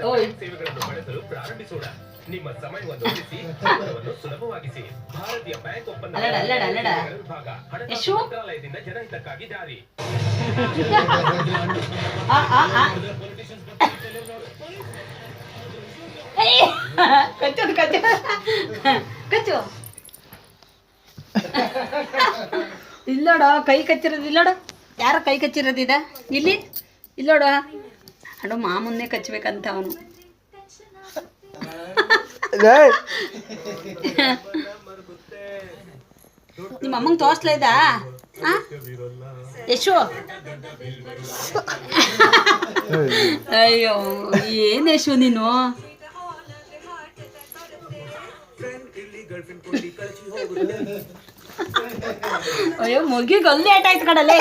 ಓಯ್ ಅಲ್ಲಡ ಅಲ್ಲಡ ಅಲ್ಲಡ ಯಶು ಕಚ್ಚೋದು ಕಚ್ಚು ಕಚ್ಚು ಇಲ್ಲೋಡ ಕೈ ಕಚ್ಚಿರೋದು ಇಲ್ಲೋಡ ಯಾರ ಕೈ ಕಚ್ಚಿರೋದಿದೆ ಇಲ್ಲಿ ಇಲ್ಲೋಡ ಅಡು ಮಾಮನ್ನೇ ಕಚ್ಚಬೇಕಂತ ಅವನು ನಿಮ್ಮ ಅಮ್ಮಂಗೆ ತೋರಿಸ್ಲ ಇದ್ದ ಯಶು ಅಯ್ಯೋ ಏನ್ ಯಶು ನೀನು ಅಯ್ಯೋ ಮುಗಿಗೆ ಅಲ್ಲೇ ಏಟಾಯ್ತು ಕಡಲೆ